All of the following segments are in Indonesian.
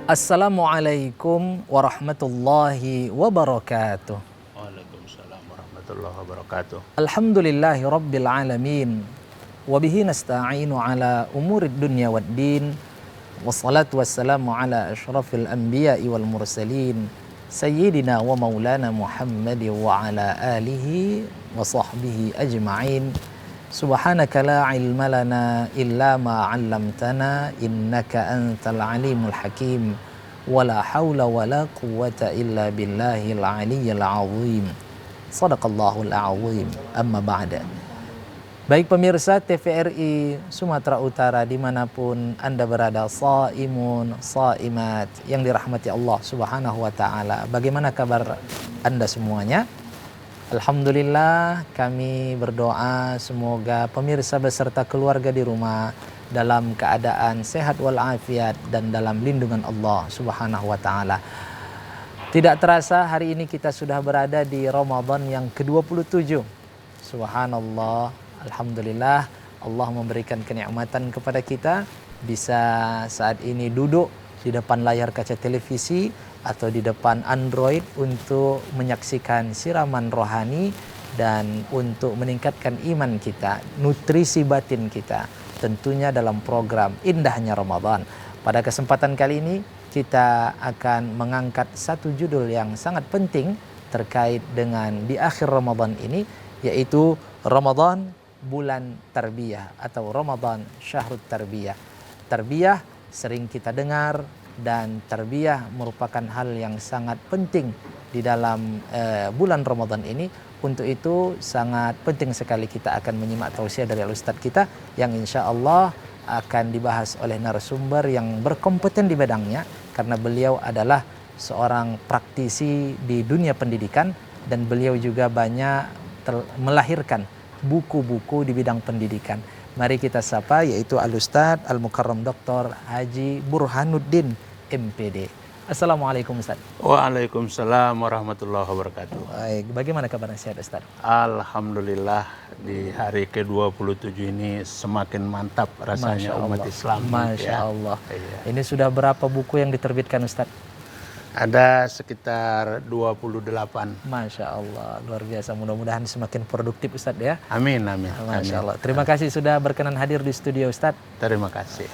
Assalamualaikum warahmatullahi wabarakatuh. Waalaikumsalam warahmatullahi wabarakatuh. Alhamdulillahi rabbil alamin. Wabihi nasta'inu ala umurid dunya waddin. Wassalatu wassalamu ala ashrafil anbiya'i wal mursalin. Sayyidina wa maulana Muhammad wa ala alihi wa sahbihi ajma'in. Subhanaka la ilma lana illa ma 'allamtana innaka antal alimul hakim. Wala haula wala quwwata illa billahil aliyyil azim. Shadaqallahul azim. Amma ba'da. Baik pemirsa TVRI Sumatera Utara dimanapun Anda berada, shaimun, shaimat yang dirahmati Allah Subhanahu wa taala. Bagaimana kabar Anda semuanya? Alhamdulillah, kami berdoa semoga pemirsa beserta keluarga di rumah dalam keadaan sehat walafiat dan dalam lindungan Allah Subhanahu wa taala. Tidak terasa hari ini kita sudah berada di Ramadan yang ke-27. Subhanallah, alhamdulillah, Allah memberikan kenikmatan kepada kita bisa saat ini duduk di depan layar kaca televisi atau di depan Android untuk menyaksikan siraman rohani dan untuk meningkatkan iman kita, nutrisi batin kita, tentunya dalam program Indahnya Ramadan. Pada kesempatan kali ini kita akan mengangkat satu judul yang sangat penting terkait dengan di akhir Ramadan ini, yaitu Ramadan bulan tarbiyah atau Ramadan syahrut tarbiyah. Tarbiyah sering kita dengar, dan tarbiyah merupakan hal yang sangat penting di dalam bulan Ramadan ini. Untuk itu sangat penting sekali kita akan menyimak tausiah dari Ustadz kita yang insya Allah akan dibahas oleh narasumber yang berkompeten di bidangnya, karena beliau adalah seorang praktisi di dunia pendidikan dan beliau juga banyak melahirkan buku-buku di bidang pendidikan. Mari kita sapa, yaitu Al-Ustadz Al-Mukarram Dr. Haji Burhanuddin MPD. Assalamualaikum Ustaz. Waalaikumsalam warahmatullahi wabarakatuh. Baik, bagaimana kabarnya sehat Ustaz? Alhamdulillah, di hari ke-27 ini semakin mantap rasanya umat Islam. Masya Allah. Iya. Ini sudah berapa buku yang diterbitkan Ustaz? Ada sekitar 28. Masya Allah, luar biasa. Mudah-mudahan semakin produktif Ustaz ya. Amin, amin. Masya Allah. Terima kasih sudah berkenan hadir di studio Ustaz. Terima kasih.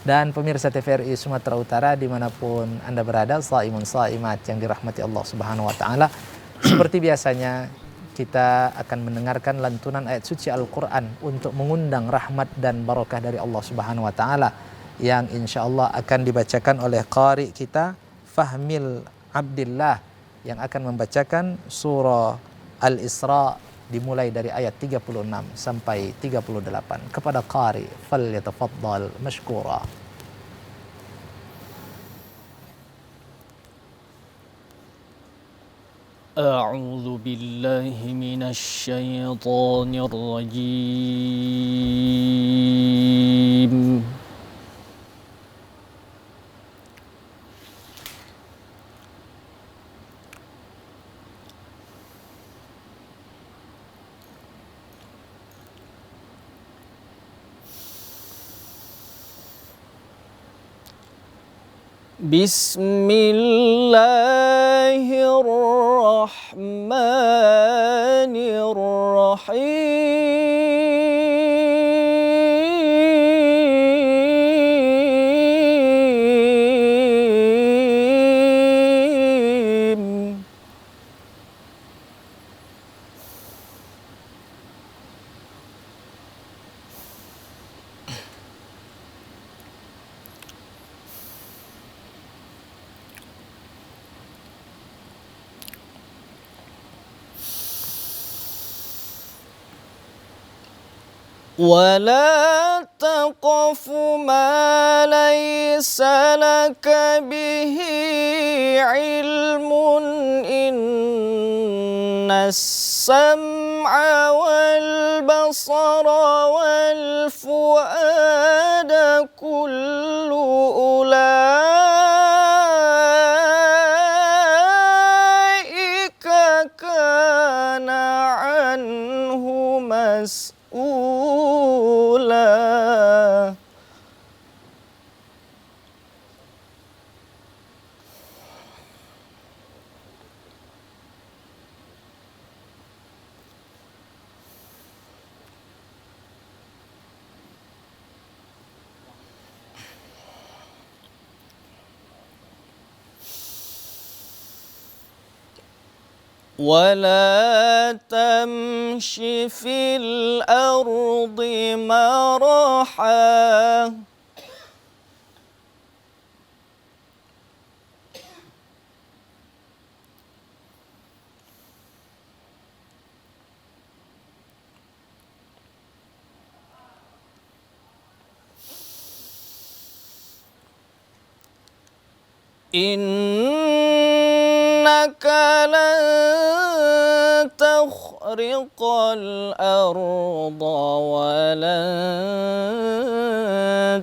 Dan pemirsa TVRI Sumatera Utara dimanapun Anda berada, shaimun shaimat yang dirahmati Allah Subhanahu wa taala. Seperti biasanya kita akan mendengarkan lantunan ayat suci Al-Qur'an untuk mengundang rahmat dan barakah dari Allah Subhanahu wa taala, yang insya Allah akan dibacakan oleh qari kita Fahmil Abdillah, yang akan membacakan surah Al-Isra dimulai dari ayat 36 sampai 38. Kepada qari, falyatafaddal mashkura. A'udzu billahi minasy syaithanir rajim. Bismillahirrahmanirrahim. ولا تقف ما ليس لك به علم إن السمع والبصر والفؤاد كل أولئك كان عنه مسؤولا. ولا تمش في الأرض مرحا إنك لن تخرق الأرض ولن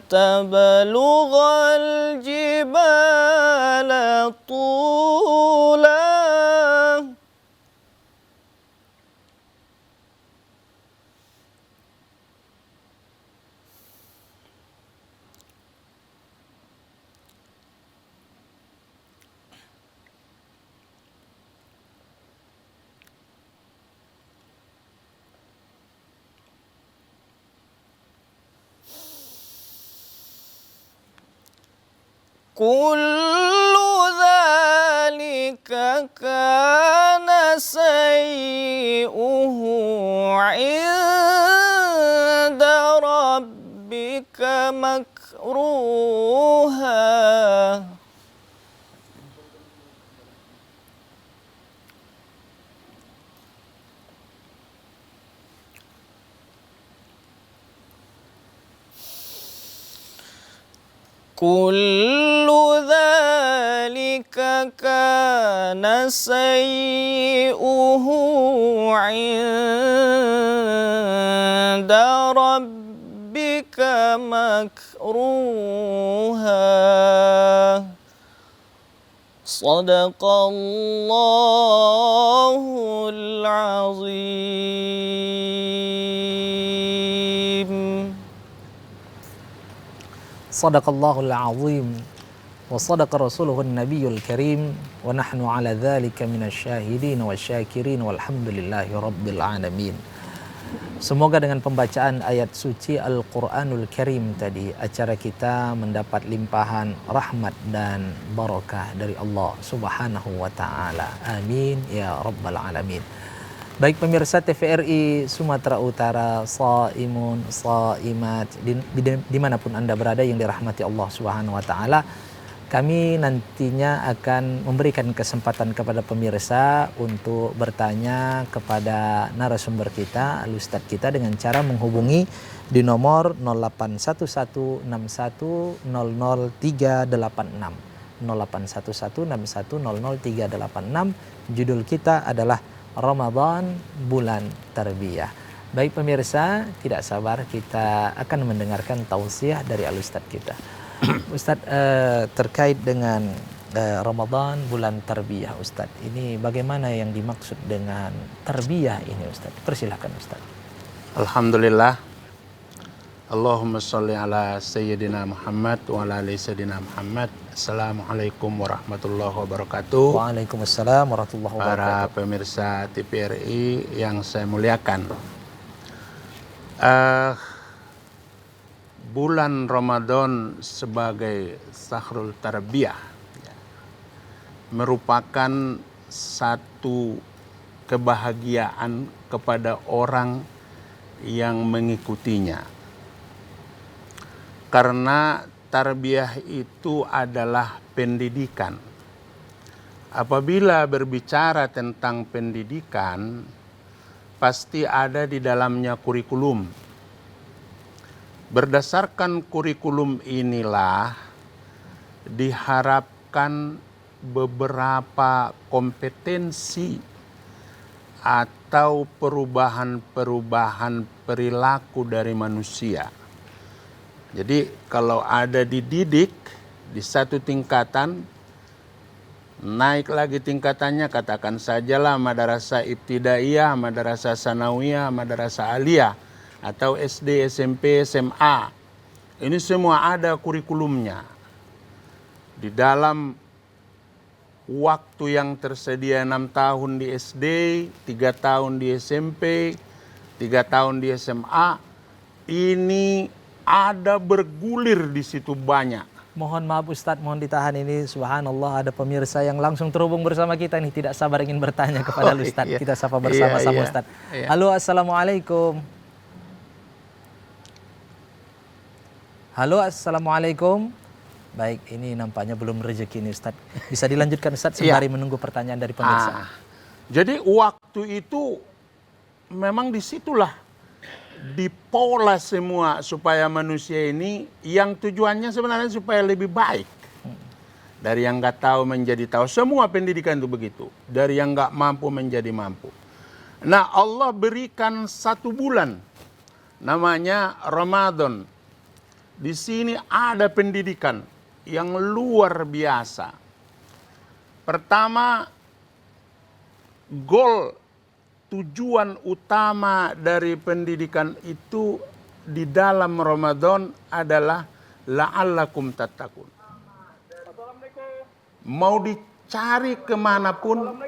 تبلغ الجبال طولا كل ذلك كان سيئه عند ربك مكروها كل ذلك كان سيئه عند ربك مكروها صدق الله العظيم. Sadaqallahul azim wa sadaqa rasuluhun nabiyul karim wa nahnu ala dzalika minasyahidin wasyakirin walhamdulillahi rabbil alamin. Semoga dengan pembacaan ayat suci Al-Quranul Karim tadi, acara kita mendapat limpahan rahmat dan barakah dari Allah Subhanahu wa ta'ala. Amin ya rabbal alamin. Baik pemirsa TVRI Sumatera Utara, shaimun, shaimat, dimanapun Anda berada yang dirahmati Allah Subhanahu wa ta'ala, kami nantinya akan memberikan kesempatan kepada pemirsa untuk bertanya kepada narasumber kita, Al-Ustadz kita, dengan cara menghubungi di nomor 081161000386. 081161000386. Judul kita adalah Ramadan Bulan Tarbiyah. Baik pemirsa, tidak sabar kita akan mendengarkan tausiah dari Al-Ustadz kita. Ustadz, terkait dengan Ramadan Bulan Tarbiyah, Ustadz, ini bagaimana yang dimaksud dengan tarbiyah ini, Ustadz? Persilahkan Ustadz. Alhamdulillah. Allahumma sholli ala Sayyidina Muhammad wa ala ali Sayyidina Muhammad. Assalamualaikum warahmatullahi wabarakatuh. Waalaikumsalam warahmatullahi wabarakatuh. Para pemirsa TVRI yang saya muliakan, bulan Ramadan sebagai Sahrul Tarbiyah merupakan satu kebahagiaan kepada orang yang mengikutinya. Karena tarbiyah itu adalah pendidikan. Apabila berbicara tentang pendidikan, pasti ada di dalamnya kurikulum. Berdasarkan kurikulum inilah diharapkan beberapa kompetensi atau perubahan-perubahan perilaku dari manusia. Jadi kalau ada dididik di satu tingkatan, naik lagi tingkatannya, katakan sajalah madrasah ibtidaiyah, madrasah sanawiyah, madrasah aliyah, atau SD, SMP, SMA. Ini semua ada kurikulumnya. Di dalam waktu yang tersedia 6 tahun di SD, 3 tahun di SMP, 3 tahun di SMA, ini ada bergulir di situ banyak. Mohon maaf Ustadz, mohon ditahan ini. Subhanallah, ada pemirsa yang langsung terhubung bersama kita nih, tidak sabar ingin bertanya kepada Ustadz. Iya. Kita sapa bersama-sama Iya. Ustadz. Iya. Halo, assalamualaikum. Halo, assalamualaikum. Baik, ini nampaknya belum rezeki nih Ustadz. Bisa dilanjutkan Ustadz sembari menunggu pertanyaan dari pemirsa. Jadi waktu itu memang disitulah dipola semua supaya manusia ini yang tujuannya sebenarnya supaya lebih baik. Dari yang nggak tahu menjadi tahu. Semua pendidikan itu begitu. Dari yang nggak mampu menjadi mampu. Nah, Allah berikan 1 bulan namanya Ramadan. Di sini ada pendidikan yang luar biasa. Pertama, goal tujuan utama dari pendidikan itu di dalam Ramadan adalah la'allakum tattaqun. Mau dicari kemanapun.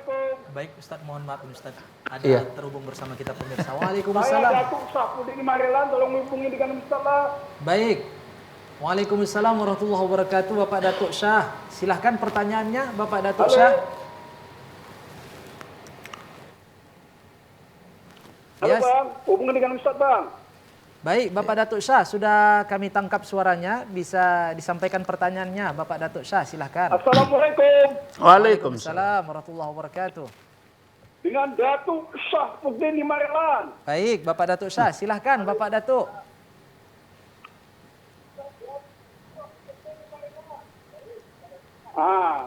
Baik Ustadz, mohon maaf Ustadz. Ada Iya. terhubung bersama kita pemirsa. Saya Waalaikumsalam. Datuk Syafruddin Marelan, tolong hubungi dengan Ustaz. Baik. Waalaikumsalam warahmatullahi wabarakatuh. Bapak Datuk Syah, silahkan pertanyaannya Bapak Datuk Syah. Halo Yes. Bang, hubungi dengan Ustaz Bang. Baik, Bapak Datuk Syah, sudah kami tangkap suaranya. Bisa disampaikan pertanyaannya, Bapak Datuk Syah, silahkan. Assalamualaikum. Waalaikumsalam. Warahmatullahi wabarakatuh. Dengan Datuk Syafruddin Marelan. Baik, Bapak Datuk Syah, silahkan Bapak Datuk.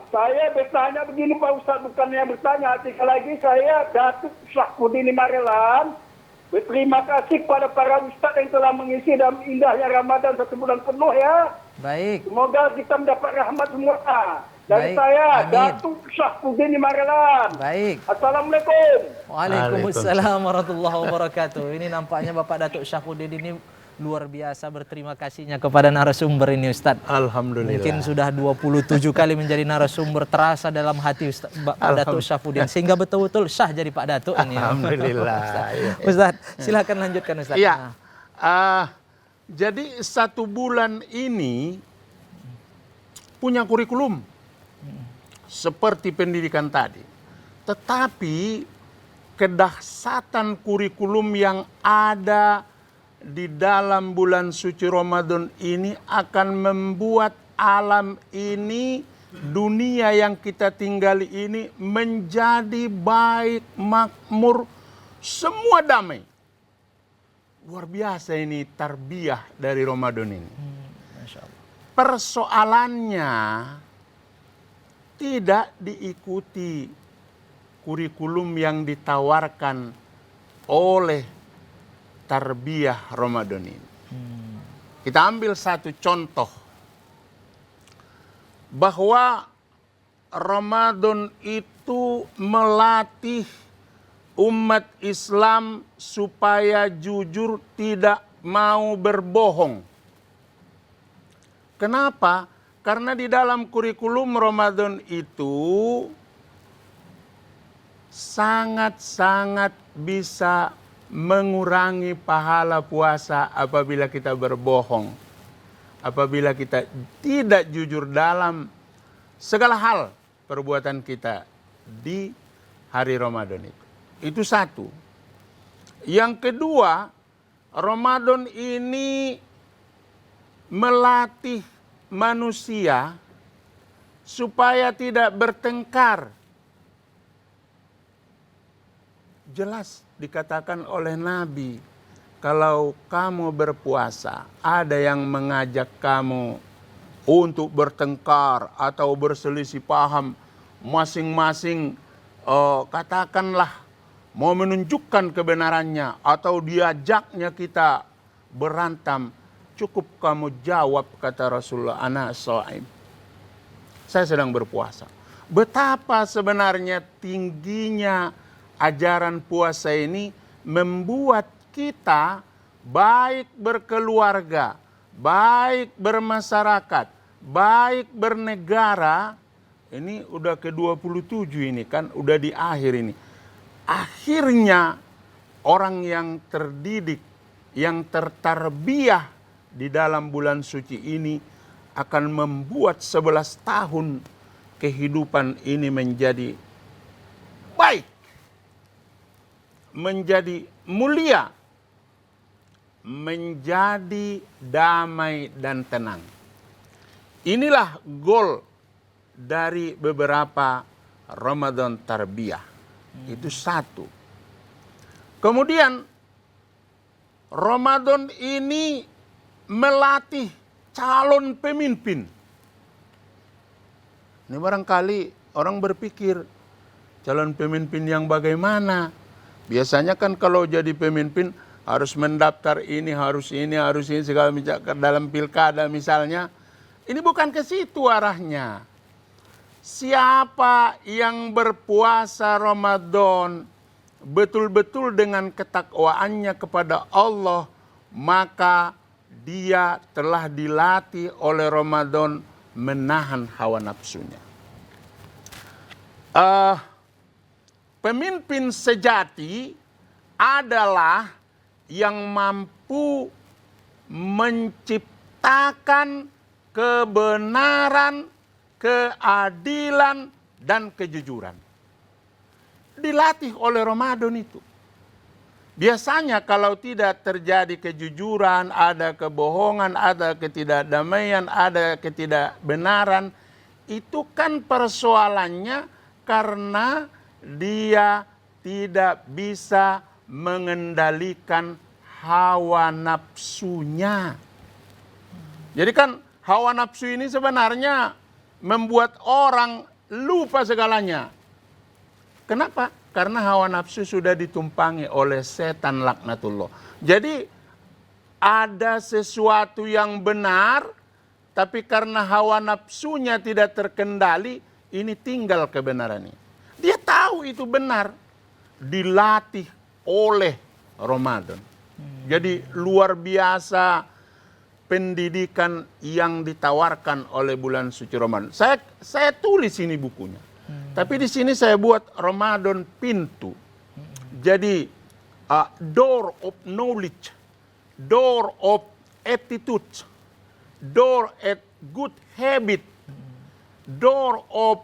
Saya bertanya begini Pak Ustaz, bukannya bertanya, sekali lagi saya Datuk Syafruddin Marelan. Berterima kasih kepada para ustaz yang telah mengisi dalam indahnya Ramadan 1 bulan penuh ya. Baik, Semoga kita mendapat rahmat semua. Dari Baik, saya, amin. Datuk Syafruddin Marelan. baik. Assalamualaikum. Waalaikumsalam warahmatullahi wabarakatuh. Ini nampaknya Bapak Datuk Syafruddin ini luar biasa berterima kasihnya kepada narasumber ini Ustadz. Alhamdulillah. Mungkin sudah 27 kali menjadi narasumber, terasa dalam hati Pak Datuk Syafruddin. Sehingga betul-betul syah jadi Pak Datuk ini. Alhamdulillah. Ustadz, silakan lanjutkan Ustadz. Iya. Jadi 1 bulan ini punya kurikulum seperti pendidikan tadi. Tetapi kedahsyatan kurikulum yang ada di dalam bulan suci Ramadan ini akan membuat alam ini, dunia yang kita tinggali ini menjadi baik, makmur, semua damai. Luar biasa ini tarbiyah dari Ramadan ini. Masya Allah. Persoalannya tidak diikuti kurikulum yang ditawarkan oleh tarbiyah Ramadan ini. Kita ambil satu contoh. Bahwa Ramadan itu melatih umat Islam supaya jujur, tidak mau berbohong. Kenapa? Karena di dalam kurikulum Ramadan itu sangat-sangat bisa mengurangi pahala puasa apabila kita berbohong. Apabila kita tidak jujur dalam segala hal perbuatan kita di hari Ramadan itu. Itu satu. Yang kedua, Ramadan ini melatih manusia supaya tidak bertengkar. Jelas dikatakan oleh Nabi, kalau kamu berpuasa, ada yang mengajak kamu untuk bertengkar atau berselisih paham, masing-masing katakanlah mau menunjukkan kebenarannya atau diajaknya kita berantem, cukup kamu jawab, kata Rasulullah, ana shaim, saya sedang berpuasa. Betapa sebenarnya tingginya ajaran puasa ini membuat kita baik berkeluarga, baik bermasyarakat, baik bernegara. Ini udah ke-27 ini kan, udah di akhir ini. Akhirnya orang yang terdidik, yang tertarbiyah di dalam bulan suci ini akan membuat 11 tahun kehidupan ini menjadi baik, menjadi mulia, menjadi damai dan tenang. Inilah goal dari beberapa Ramadan Tarbiyah. Itu satu. Kemudian Ramadan ini melatih calon pemimpin. Ini barangkali orang berpikir, calon pemimpin yang bagaimana? Biasanya kan kalau jadi pemimpin harus mendaftar ini, harus ini segala macam dalam pilkada misalnya. Ini bukan ke situ arahnya. Siapa yang berpuasa Ramadan betul-betul dengan ketakwaannya kepada Allah, maka dia telah dilatih oleh Ramadan menahan hawa nafsunya. Pemimpin sejati adalah yang mampu menciptakan kebenaran, keadilan, dan kejujuran. Dilatih oleh Ramadan itu. Biasanya kalau tidak terjadi kejujuran, ada kebohongan, ada ketidakdamaian, ada ketidakbenaran, itu kan persoalannya karena dia tidak bisa mengendalikan hawa nafsunya. Jadi kan hawa nafsu ini sebenarnya membuat orang lupa segalanya. Kenapa? Karena hawa nafsu sudah ditumpangi oleh setan laknatullah. Jadi ada sesuatu yang benar, tapi karena hawa nafsunya tidak terkendali, ini tinggal kebenaran ini. Dia tahu itu benar, dilatih oleh Ramadan. Jadi luar biasa pendidikan yang ditawarkan oleh bulan suci Ramadan. Saya tulis ini bukunya. Tapi di sini saya buat Ramadan pintu. Jadi door of knowledge, door of attitude, door at good habit, door of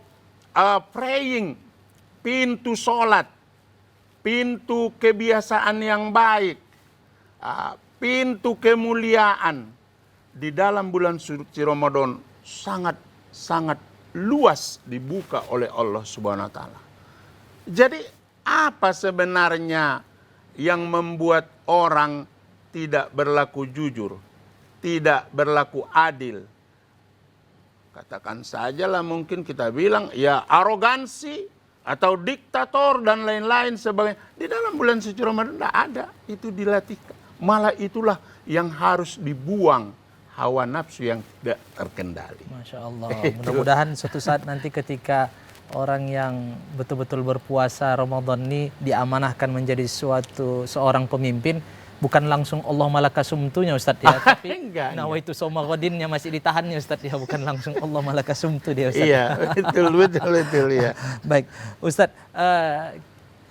praying, pintu sholat, pintu kebiasaan yang baik, pintu kemuliaan. Di dalam bulan suci Ramadan sangat luas dibuka oleh Allah Subhanahu wa taala. Jadi apa sebenarnya yang membuat orang tidak berlaku jujur, tidak berlaku adil? Katakan sajalah mungkin kita bilang ya arogansi atau diktator dan lain-lain sebagainya. Di dalam bulan suci Ramadan tidak ada itu dilatihkan. Malah itulah yang harus dibuang, hawa nafsu yang tidak terkendali. Masya Allah. Mudah-mudahan suatu saat nanti ketika orang yang betul-betul berpuasa Ramadan ini diamanahkan menjadi seorang pemimpin, bukan langsung Allah malaka sumtunya Ustadz ya, tapi nawaitu soma godinnya masih ditahannya Ustadz ya, bukan langsung Allah malaka sumtu dia Ustadz. Iya, betul ya. Baik, Ustadz,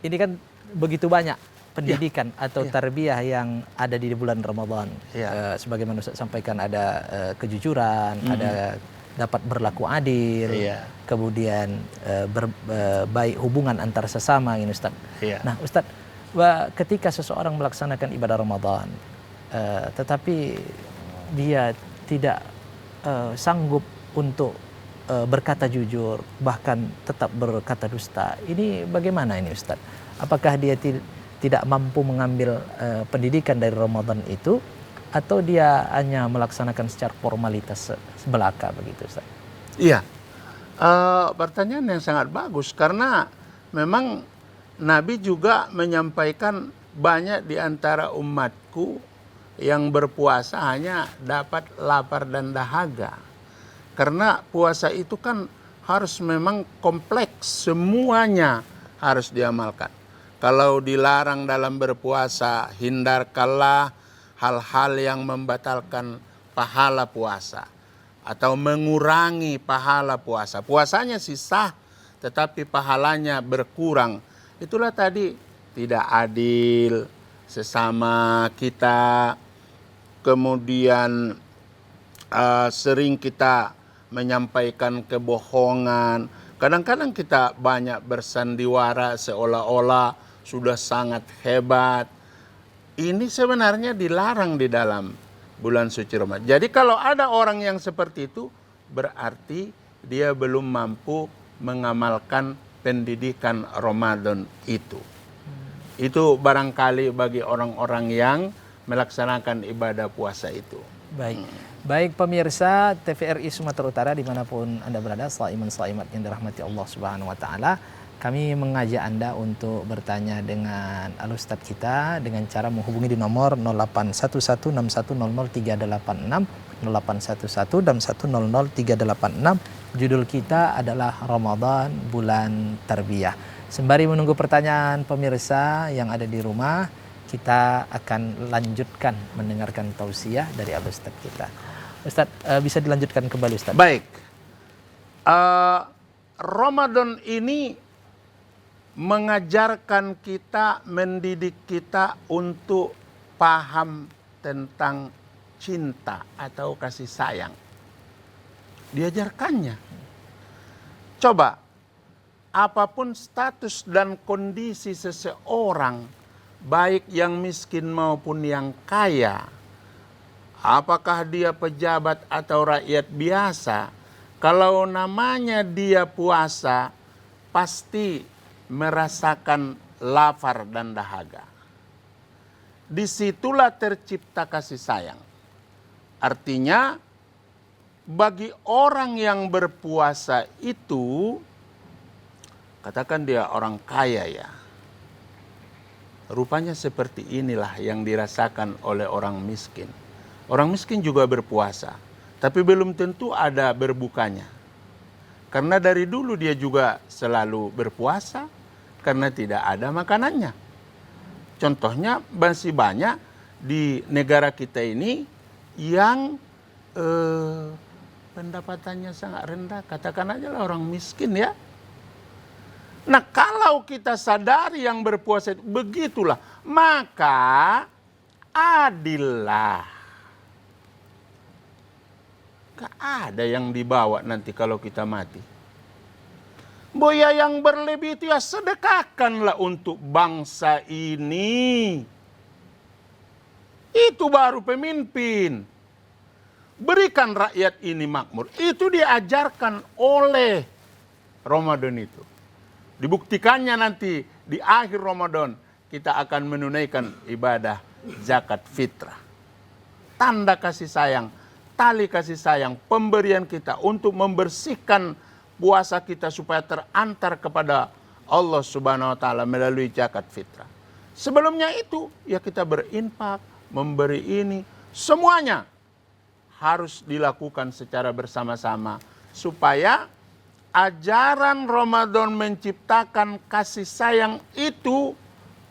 ini kan begitu banyak pendidikan atau tarbiyah yang ada di bulan Ramadan. Sebagaimana Ustaz sampaikan, ada kejujuran, ada dapat berlaku adil, kemudian baik hubungan antar sesama ini Ustaz. Nah Ustaz, ketika seseorang melaksanakan ibadah Ramadan, tetapi dia tidak sanggup untuk berkata jujur, bahkan tetap berkata dusta, ini bagaimana ini Ustaz? Apakah dia tidak mampu mengambil pendidikan dari Ramadan itu, atau dia hanya melaksanakan secara formalitas sebelaka begitu Ustaz? Iya, pertanyaan yang sangat bagus, karena memang Nabi juga menyampaikan banyak di antara umatku yang berpuasa hanya dapat lapar dan dahaga. Karena puasa itu kan harus memang kompleks, semuanya harus diamalkan. Kalau dilarang dalam berpuasa, hindarkanlah hal-hal yang membatalkan pahala puasa atau mengurangi pahala puasa. Puasanya sih sah, tetapi pahalanya berkurang. Itulah tadi tidak adil sesama kita, kemudian sering kita menyampaikan kebohongan. Kadang-kadang kita banyak bersandiwara seolah-olah sudah sangat hebat. Ini sebenarnya dilarang di dalam bulan suci Ramadan. Jadi kalau ada orang yang seperti itu, berarti dia belum mampu mengamalkan pendidikan Ramadan itu. Itu barangkali bagi orang-orang yang melaksanakan ibadah puasa itu. Baik pemirsa TVRI Sumatera Utara dimanapun Anda berada, shaiman-shaimat yang dirahmati Allah Subhanahu Wa Taala, kami mengajak Anda untuk bertanya dengan Al-Ustadz kita dengan cara menghubungi di nomor 081161000386, 081161000386. Judul kita adalah Ramadan Bulan Tarbiyah. Sembari menunggu pertanyaan pemirsa yang ada di rumah, kita akan lanjutkan mendengarkan tausiah dari Al-Ustadz kita. Ustadz, bisa dilanjutkan kembali Ustadz? Baik. Ramadan ini mengajarkan kita, mendidik kita untuk paham tentang cinta atau kasih sayang. Diajarkannya. Coba, apapun status dan kondisi seseorang, baik yang miskin maupun yang kaya, apakah dia pejabat atau rakyat biasa, kalau namanya dia puasa, pasti merasakan lapar dan dahaga. Disitulah tercipta kasih sayang. Artinya, bagi orang yang berpuasa itu, katakan dia orang kaya ya, rupanya seperti inilah yang dirasakan oleh orang miskin. Orang miskin juga berpuasa, tapi belum tentu ada berbukanya. Karena dari dulu dia juga selalu berpuasa, karena tidak ada makanannya. Contohnya masih banyak di negara kita ini yang pendapatannya sangat rendah, katakan aja lah orang miskin ya. Nah kalau kita sadari yang berpuasa itu begitulah, maka adillah. Gak ada yang dibawa nanti kalau kita mati. Boya yang berlebih itu ya sedekahkanlah untuk bangsa ini. Itu baru pemimpin. Berikan rakyat ini makmur. Itu diajarkan oleh Ramadan itu. Dibuktikannya nanti di akhir Ramadan kita akan menunaikan ibadah zakat fitrah. Tanda kasih sayang, tali kasih sayang, pemberian kita untuk membersihkan puasa kita supaya terantar kepada Allah Subhanahu Wa Taala melalui zakat fitrah. Sebelumnya itu ya kita berinfak, memberi ini, semuanya harus dilakukan secara bersama-sama supaya ajaran Ramadan menciptakan kasih sayang itu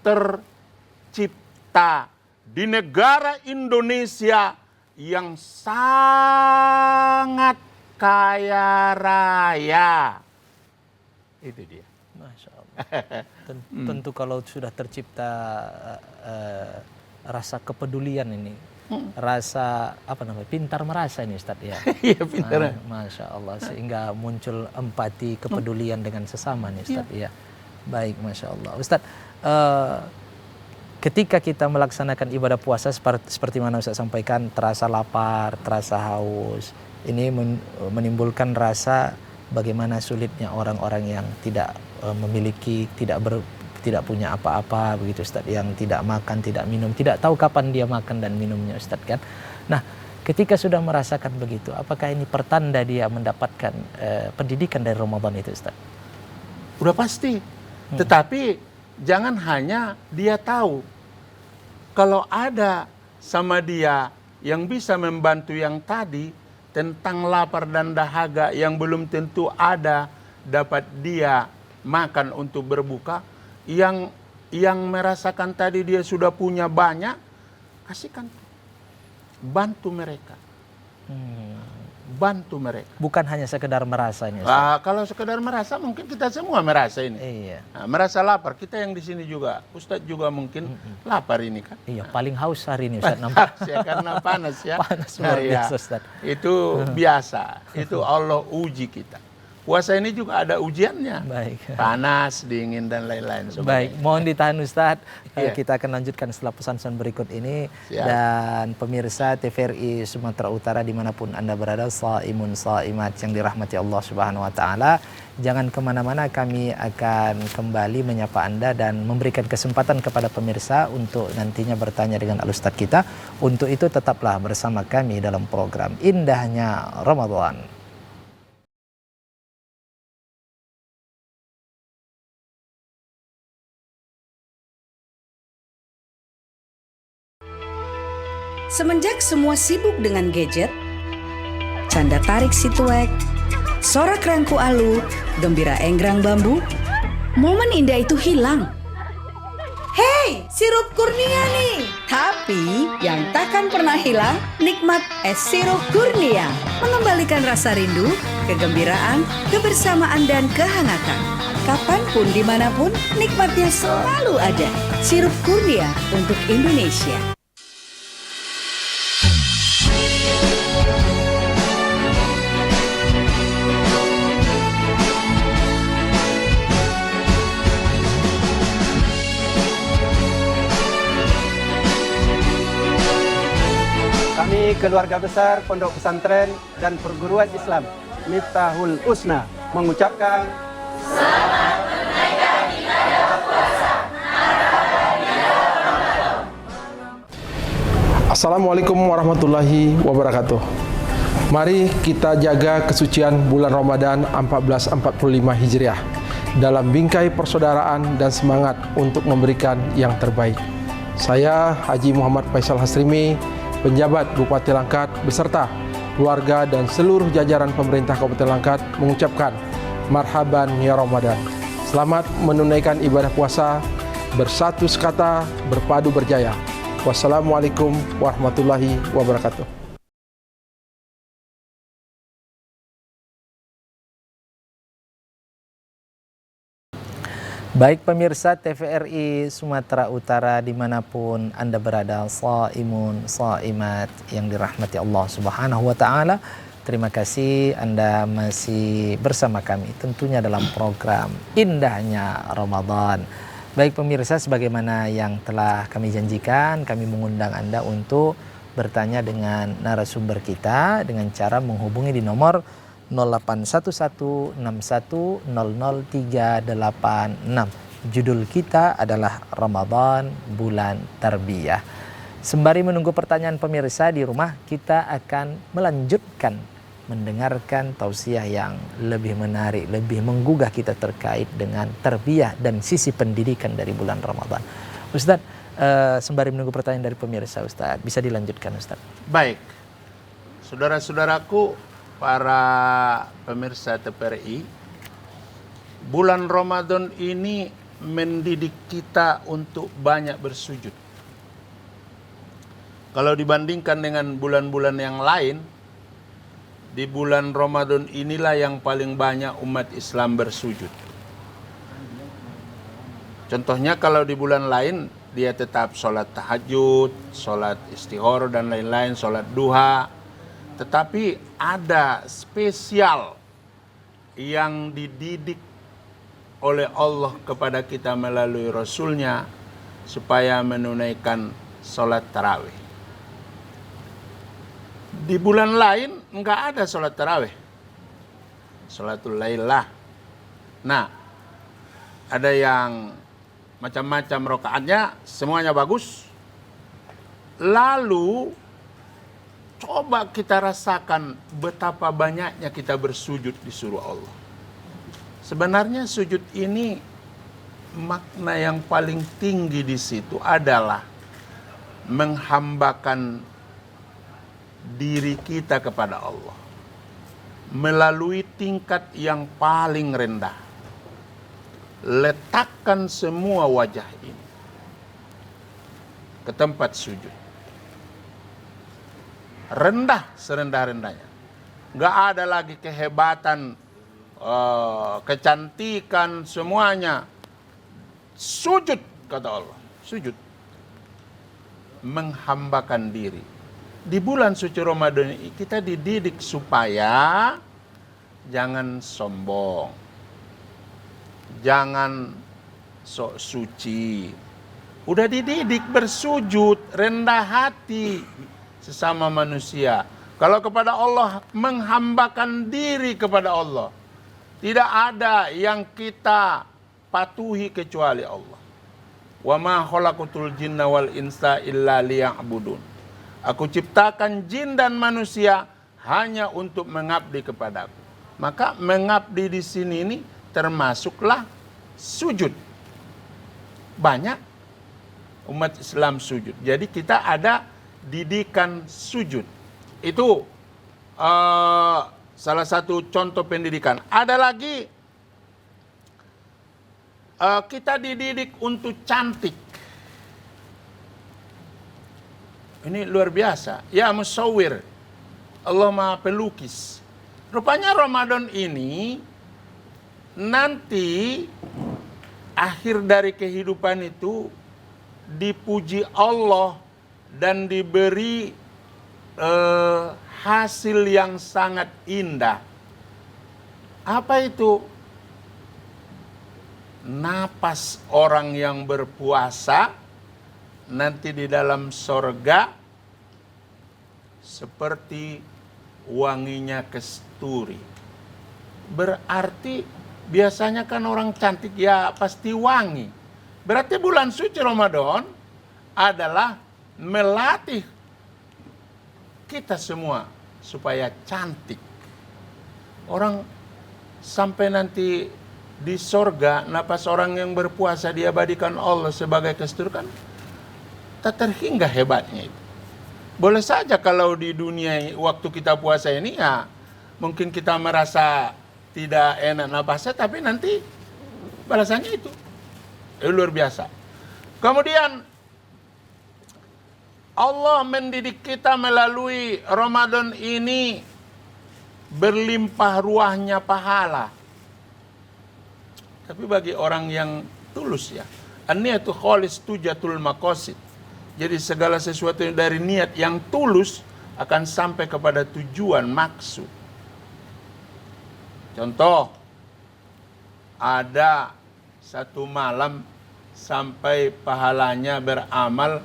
tercipta di negara Indonesia yang sangat kaya raya. Itu dia. Masya Allah. Tentu kalau sudah tercipta rasa kepedulian ini, rasa apa namanya, pintar merasa ini Ustadz ya. Iya pintar. Masya Allah, sehingga muncul empati, kepedulian dengan sesama nih Ustadz ya. Baik, Masya Allah. Ustadz, ketika kita melaksanakan ibadah puasa seperti mana Ustadz sampaikan, terasa lapar, terasa haus, ini menimbulkan rasa bagaimana sulitnya orang-orang yang tidak memiliki, tidak punya apa-apa begitu Ustadz, yang tidak makan, tidak minum, tidak tahu kapan dia makan dan minumnya Ustadz kan. Nah, ketika sudah merasakan begitu, apakah ini pertanda dia mendapatkan pendidikan dari Ramadan itu Ustadz? Udah pasti. Tetapi jangan hanya dia tahu. Kalau ada sama dia yang bisa membantu yang tadi tentang lapar dan dahaga yang belum tentu ada dapat dia makan untuk berbuka, yang merasakan tadi dia sudah punya banyak, kasihkan, bantu mereka. bantu mereka. Bukan hanya sekedar merasanya, Ustaz. Kalau sekedar merasa, mungkin kita semua merasa ini. Iya. Merasa lapar. Kita yang di sini juga, Ustadz juga mungkin lapar ini kan. Iya, paling haus hari ini Ustaz nampak. Ya, karena panas ya. Panas luar biasa, Ustaz. Itu biasa. Itu Allah uji kita. Puasa ini juga ada ujiannya. Baik. Panas, dingin, dan lain-lain. Baik, mohon ditahan Ustadz. Iya. Kita akan lanjutkan setelah pesan-pesan berikut ini. Siap. Dan pemirsa TVRI Sumatera Utara dimanapun Anda berada, saimun saimat yang dirahmati Allah Subhanahu Wa Taala. Jangan kemana-mana, kami akan kembali menyapa Anda dan memberikan kesempatan kepada pemirsa untuk nantinya bertanya dengan Al-Ustadz kita. Untuk itu tetaplah bersama kami dalam program Indahnya Ramadan. Semenjak semua sibuk dengan gadget, canda tarik si tuek, sorak rangku alu, gembira enggrang bambu, momen indah itu hilang. Hei, sirup Kurnia nih! Tapi yang takkan pernah hilang, nikmat es sirup Kurnia. Mengembalikan rasa rindu, kegembiraan, kebersamaan, dan kehangatan. Kapanpun, dimanapun, nikmatnya selalu ada. Sirup Kurnia untuk Indonesia. Kami keluarga besar Pondok Pesantren dan Perguruan Islam Miftahul Husna mengucapkan selamat menunaikan ibadah puasa. Assalamualaikum warahmatullahi wabarakatuh. Mari kita jaga kesucian bulan Ramadan 1445 Hijriah dalam bingkai persaudaraan dan semangat untuk memberikan yang terbaik. Saya Haji Muhammad Faisal Hasrimi, penjabat Bupati Langkat beserta keluarga dan seluruh jajaran pemerintah Kabupaten Langkat mengucapkan marhaban ya Ramadan. Selamat menunaikan ibadah puasa, bersatu sekata, berpadu berjaya. Wassalamualaikum warahmatullahi wabarakatuh. Baik pemirsa TVRI Sumatera Utara dimanapun Anda berada, saimun saimat yang dirahmati Allah Subhanahu Wa Taala. Terima kasih Anda masih bersama kami tentunya dalam program Indahnya Ramadan. Baik pemirsa, sebagaimana yang telah kami janjikan, kami mengundang Anda untuk bertanya dengan narasumber kita dengan cara menghubungi di nomor 081161000386. Judul kita adalah Ramadan Bulan Tarbiyah. Sembari menunggu pertanyaan pemirsa di rumah, kita akan melanjutkan mendengarkan tausiah yang lebih menarik, lebih menggugah kita terkait dengan tarbiyah dan sisi pendidikan dari bulan Ramadan. Ustadz, sembari menunggu pertanyaan dari pemirsa, Ustadz, bisa dilanjutkan Ustadz? Baik, saudara-saudaraku, para pemirsa TVRI, bulan Ramadan ini mendidik kita untuk banyak bersujud. Kalau dibandingkan dengan bulan-bulan yang lain, di bulan Ramadan inilah yang paling banyak umat Islam bersujud. Contohnya kalau di bulan lain dia tetap sholat tahajud, sholat istihor dan lain-lain, sholat duha. Tetapi ada spesial yang dididik oleh Allah kepada kita melalui Rasulnya supaya menunaikan sholat tarawih. Di bulan lain enggak ada sholat tarawih, sholatul lailah. Nah, ada yang macam-macam rokaatnya, semuanya bagus. Lalu coba kita rasakan betapa banyaknya kita bersujud disuruh Allah. Sebenarnya sujud ini makna yang paling tinggi di situ adalah menghambakan diri kita kepada Allah melalui tingkat yang paling rendah. Letakkan semua wajah ini ke tempat sujud. Rendah serendah-rendahnya. Nggak ada lagi kehebatan, kecantikan, semuanya. Sujud, kata Allah. Sujud. Menghambakan diri. Di bulan suci Ramadan ini kita dididik supaya jangan sombong. Jangan sok suci. Udah dididik bersujud, rendah hati sesama manusia. Kalau kepada Allah, menghambakan diri kepada Allah. Tidak ada yang kita patuhi kecuali Allah. Wa ma khalaqatul jinna wal insa illa liya'budun. Aku ciptakan jin dan manusia hanya untuk mengabdi kepadaku. Maka mengabdi di sini ini termasuklah sujud. Banyak umat Islam sujud. Jadi kita ada didikan sujud. Itu salah satu contoh pendidikan. Ada lagi, kita dididik untuk cantik. Ini luar biasa. Ya musawwir, Allah maha pelukis. Rupanya Ramadan ini nanti akhir dari kehidupan itu dipuji Allah dan diberi hasil yang sangat indah. Apa itu? Napas orang yang berpuasa nanti di dalam sorga seperti wanginya kasturi. Berarti biasanya kan orang cantik ya pasti wangi. Berarti bulan suci Ramadan adalah melatih kita semua supaya cantik. Orang sampai nanti di sorga, napas orang yang berpuasa diabadikan Allah sebagai kasturi kan tak terhingga hebatnya itu. Boleh saja kalau di dunia waktu kita puasa ini ya mungkin kita merasa tidak enak napasnya, tapi nanti balasannya itu luar biasa. Kemudian Allah mendidik kita melalui Ramadan ini berlimpah ruahnya pahala. Tapi bagi orang yang tulus ya, an-niyatu khalis tujatul maqasid. Jadi segala sesuatu dari niat yang tulus akan sampai kepada tujuan maksud. Contoh, ada satu malam sampai pahalanya beramal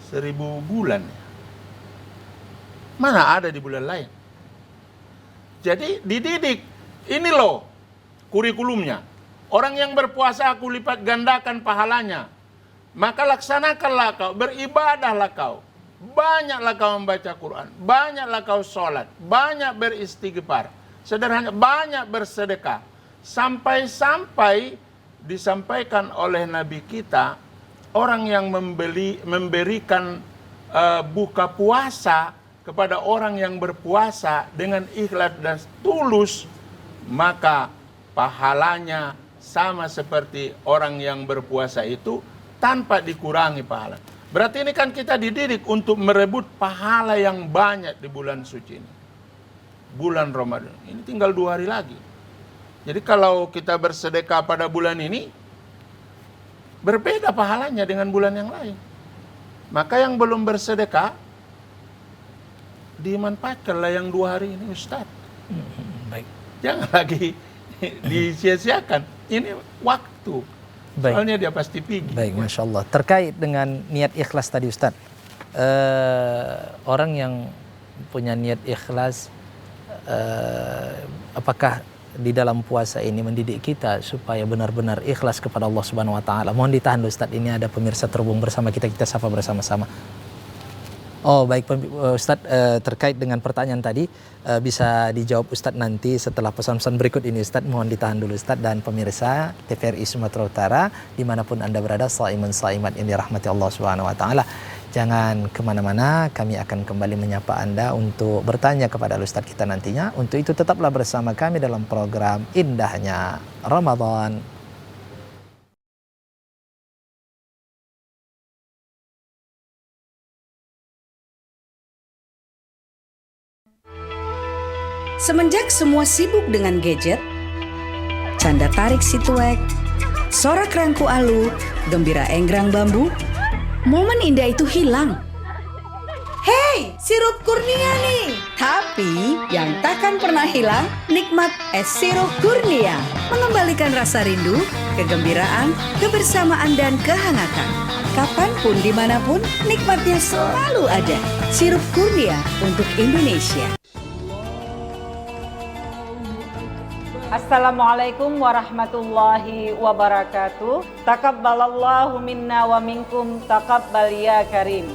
1000 bulan. Mana ada di bulan lain? Jadi dididik. Ini loh kurikulumnya. Orang yang berpuasa aku lipat gandakan pahalanya. Maka laksanakanlah kau, beribadahlah kau. Banyaklah kau membaca Quran, banyaklah kau sholat, banyak beristighfar. Sederhana, banyak bersedekah. Sampai-sampai disampaikan oleh Nabi kita, orang yang memberikan buka puasa kepada orang yang berpuasa dengan ikhlas dan tulus, maka pahalanya sama seperti orang yang berpuasa itu tanpa dikurangi pahala. Berarti ini kan kita dididik untuk merebut pahala yang banyak di bulan suci ini. Bulan Ramadan. Ini tinggal 2 hari lagi. Jadi kalau kita bersedekah pada bulan ini, berbeda pahalanya dengan bulan yang lain. Maka yang belum bersedekah, dimanfaatkanlah yang 2 hari ini, Ustaz. Baik. Jangan lagi disia-siakan. Ini waktu. Baik. Soalnya dia pasti pergi. Baik, Masya Allah. Terkait dengan niat ikhlas tadi Ustaz, orang yang punya niat ikhlas, apakah di dalam puasa ini mendidik kita supaya benar-benar ikhlas kepada Allah Subhanahu Wa Taala? Mohon ditahan Ustaz, ini ada pemirsa terhubung bersama kita sapa bersama-sama. Oh baik Ustadz, terkait dengan pertanyaan tadi bisa dijawab Ustadz nanti setelah pesan-pesan berikut ini Ustadz. Mohon ditahan dulu Ustadz dan pemirsa TVRI Sumatera Utara dimanapun Anda berada, saiman saimat yang dirahmati Allah Subhanahu Wa Taala. Jangan kemana-mana, kami akan kembali menyapa Anda untuk bertanya kepada Ustadz kita nantinya. Untuk itu tetaplah bersama kami dalam program Indahnya Ramadan. Semenjak semua sibuk dengan gadget, canda tarik si tuek, sorak rangku alu, gembira enggrang bambu, momen indah itu hilang. Hei, sirup kurnia nih. Tapi yang takkan pernah hilang, nikmat es sirup kurnia. Mengembalikan rasa rindu, kegembiraan, kebersamaan, dan kehangatan. Kapanpun, dimanapun, nikmatnya selalu ada. Sirup kurnia untuk Indonesia. Assalamualaikum warahmatullahi wabarakatuh. Takabbalallahu minna wa minkum takabbal ya karim.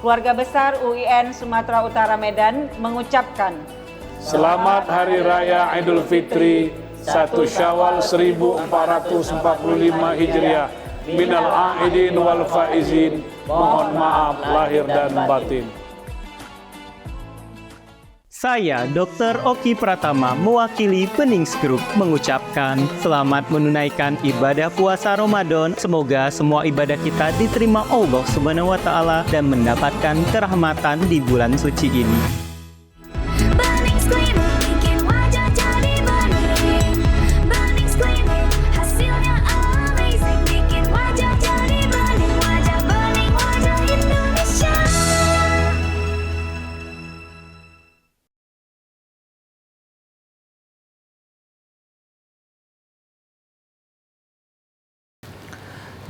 Keluarga besar UIN Sumatera Utara Medan mengucapkan Selamat Hari Raya Idul Fitri 1 Syawal 1445 Hijriah. Minal aidin wal faizin. Mohon maaf lahir dan batin. Saya Dr. Oki Pratama mewakili Penings Group mengucapkan selamat menunaikan ibadah puasa Ramadan. Semoga semua ibadah kita diterima Allah Subhanahu wa taala dan mendapatkan kerahmatan di bulan suci ini.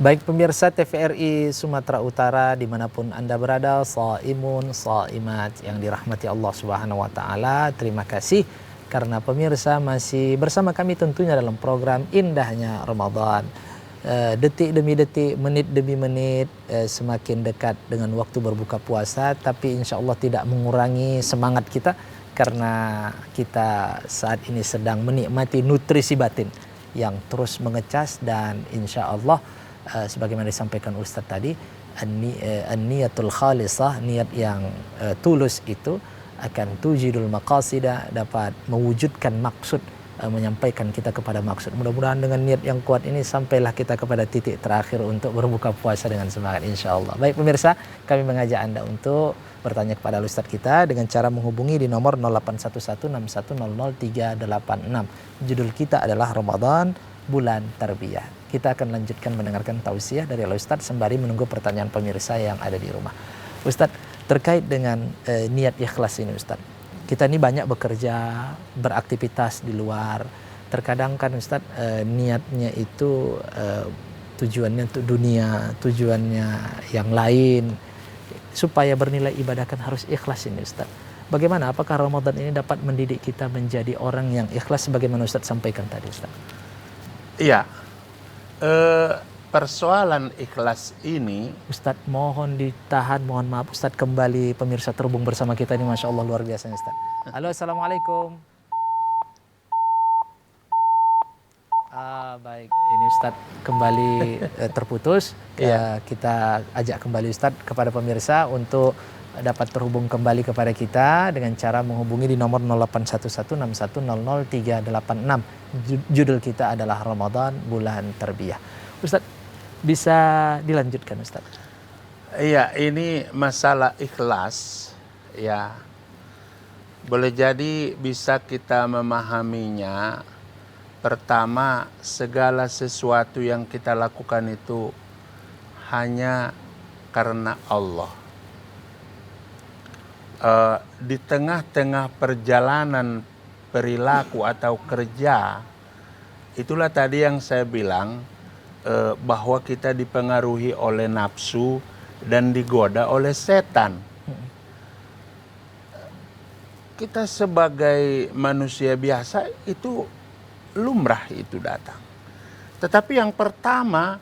Baik pemirsa TVRI Sumatera Utara dimanapun Anda berada, shaimun, shaimat yang dirahmati Allah Subhanahu wa taala. Terima kasih karena pemirsa masih bersama kami tentunya dalam program Indahnya Ramadan. Detik demi detik, menit demi menit, semakin dekat dengan waktu berbuka puasa, tapi insya Allah tidak mengurangi semangat kita karena kita saat ini sedang menikmati nutrisi batin yang terus mengecas dan insya Allah sebagaimana disampaikan Ustadz tadi, an-niyatul khalisah, niat yang tulus itu akan tujidul maqasida, dapat mewujudkan maksud, menyampaikan kita kepada maksud. Mudah-mudahan dengan niat yang kuat ini sampailah kita kepada titik terakhir untuk berbuka puasa dengan semangat insyaallah. Baik pemirsa, kami mengajak Anda untuk bertanya kepada Ustadz kita dengan cara menghubungi di nomor 081161000386. Judul kita adalah Ramadan Bulan Tarbiyah. Kita akan lanjutkan mendengarkan tausiah dari Ustadz sembari menunggu pertanyaan pemirsa yang ada di rumah. Ustadz, terkait dengan niat ikhlas ini Ustadz. Kita ini banyak bekerja, beraktivitas di luar. Terkadang kan Ustadz niatnya itu tujuannya untuk dunia, tujuannya yang lain. Supaya bernilai ibadah kan harus ikhlas ini Ustadz. Bagaimana? Apakah Ramadan ini dapat mendidik kita menjadi orang yang ikhlas sebagaimana Ustadz sampaikan tadi Ustadz? Iya. Persoalan ikhlas ini, Ustadz mohon ditahan, mohon maaf Ustadz, kembali pemirsa terhubung bersama kita ini, Masya Allah luar biasa Ustadz. Halo, Assalamualaikum. Baik, ini Ustadz kembali terputus. Kita ajak kembali Ustadz kepada pemirsa untuk dapat terhubung kembali kepada kita dengan cara menghubungi di nomor 081161000386. Judul kita adalah Ramadan Bulan Tarbiyah. Ustadz, bisa dilanjutkan Ustadz? Iya, ini masalah ikhlas, ya. Boleh jadi bisa kita memahaminya. Pertama, segala sesuatu yang kita lakukan itu hanya karena Allah. Di tengah-tengah perjalanan perilaku atau kerja, itulah tadi yang saya bilang, bahwa kita dipengaruhi oleh nafsu dan digoda oleh setan. Kita sebagai manusia biasa itu lumrah itu datang. Tetapi yang pertama,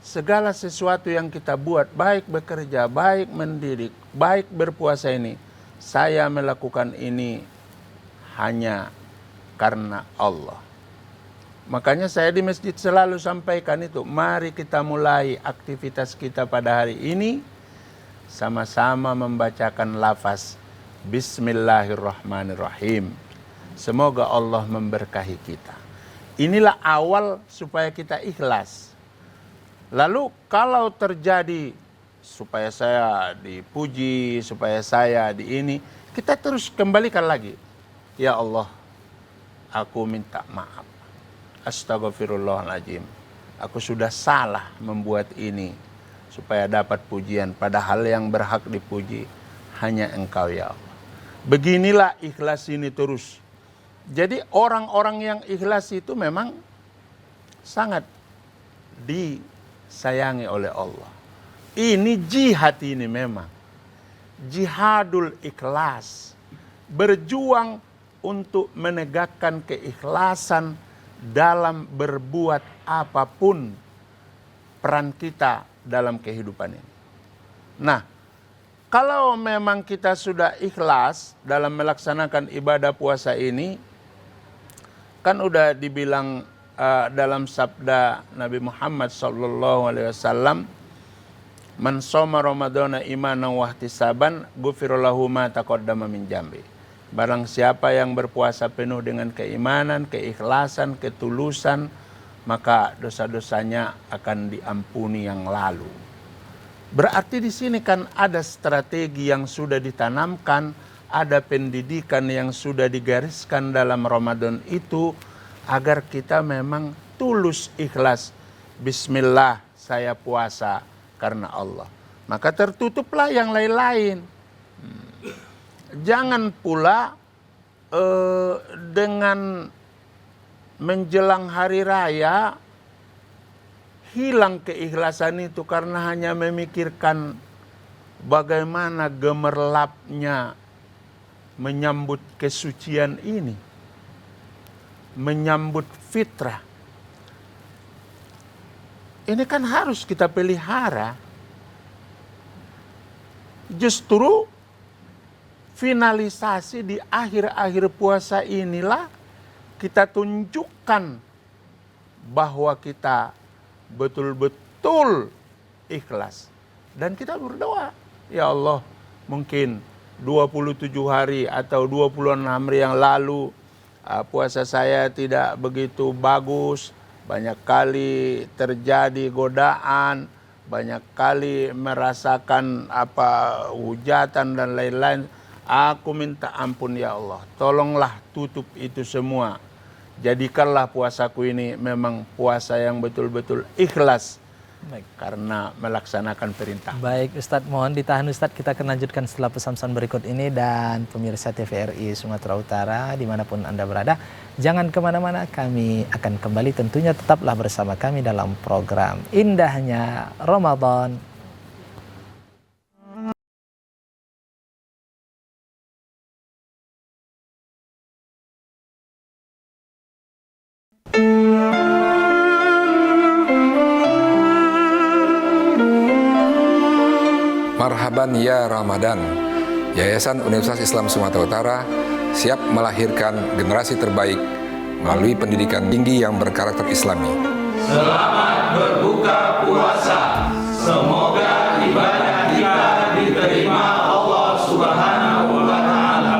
segala sesuatu yang kita buat, baik bekerja, baik mendidik, baik berpuasa ini, saya melakukan ini hanya karena Allah. Makanya saya di masjid selalu sampaikan itu, mari kita mulai aktivitas kita pada hari ini sama-sama membacakan lafaz Bismillahirrahmanirrahim. Semoga Allah memberkahi kita. Inilah awal supaya kita ikhlas. Lalu kalau terjadi supaya saya dipuji, supaya saya di ini, kita terus kembalikan lagi. Ya Allah, aku minta maaf. Astaghfirullahaladzim. Aku sudah salah membuat ini supaya dapat pujian. Padahal yang berhak dipuji hanya Engkau ya Allah. Beginilah ikhlas ini terus. Jadi orang-orang yang ikhlas itu memang sangat disayangi oleh Allah. Ini jihad ini memang. Jihadul ikhlas. Berjuang untuk menegakkan keikhlasan dalam berbuat apapun peran kita dalam kehidupan ini. Nah, kalau memang kita sudah ikhlas dalam melaksanakan ibadah puasa ini, kan udah dibilang dalam sabda Nabi Muhammad SAW, man shoma ramadhana imanan wa ihtisaban ghufira lahu ma taqaddama min dzambi. Barang siapa yang berpuasa penuh dengan keimanan, keikhlasan, ketulusan, maka dosa-dosanya akan diampuni yang lalu. Berarti di sini kan ada strategi yang sudah ditanamkan, ada pendidikan yang sudah digariskan dalam Ramadan itu agar kita memang tulus ikhlas. Bismillah, saya puasa karena Allah. Maka tertutuplah yang lain-lain. Jangan pula dengan menjelang hari raya hilang keikhlasan itu karena hanya memikirkan bagaimana gemerlapnya menyambut kesucian ini, menyambut fitrah. Ini kan harus kita pelihara. Justru finalisasi di akhir-akhir puasa inilah kita tunjukkan bahwa kita betul-betul ikhlas. Dan kita berdoa, ya Allah, mungkin 27 hari atau 26 hari yang lalu puasa saya tidak begitu bagus, banyak kali terjadi godaan, banyak kali merasakan hujatan dan lain-lain. Aku minta ampun ya Allah, tolonglah tutup itu semua. Jadikanlah puasaku ini memang puasa yang betul-betul ikhlas. Baik. Karena melaksanakan perintah. Baik Ustadz, mohon ditahan Ustadz, kita akan lanjutkan setelah pesan-pesan berikut ini. Dan pemirsa TVRI Sumatera Utara dimanapun Anda berada, jangan kemana-mana, kami akan kembali, tentunya tetaplah bersama kami dalam program Indahnya Ramadan. Marhaban ya Ramadan. Yayasan Universitas Islam Sumatera Utara siap melahirkan generasi terbaik melalui pendidikan tinggi yang berkarakter Islami. Selamat berbuka puasa. Semoga ibadah kita diterima Allah Subhanahu wa Ta'ala.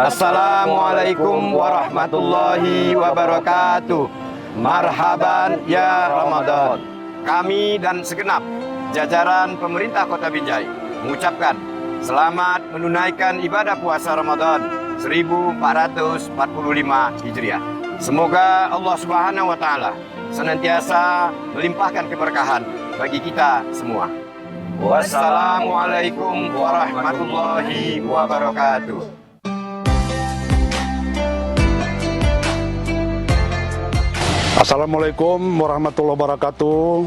Assalamualaikum warahmatullahi wabarakatuh. Marhaban ya Ramadan. Kami dan segenap jajaran pemerintah Kota Binjai mengucapkan selamat menunaikan ibadah puasa Ramadan 1445 Hijriah. Semoga Allah Subhanahu wa Ta'ala senantiasa melimpahkan keberkahan bagi kita semua. Wassalamualaikum warahmatullahi wabarakatuh. Assalamualaikum warahmatullahi wabarakatuh.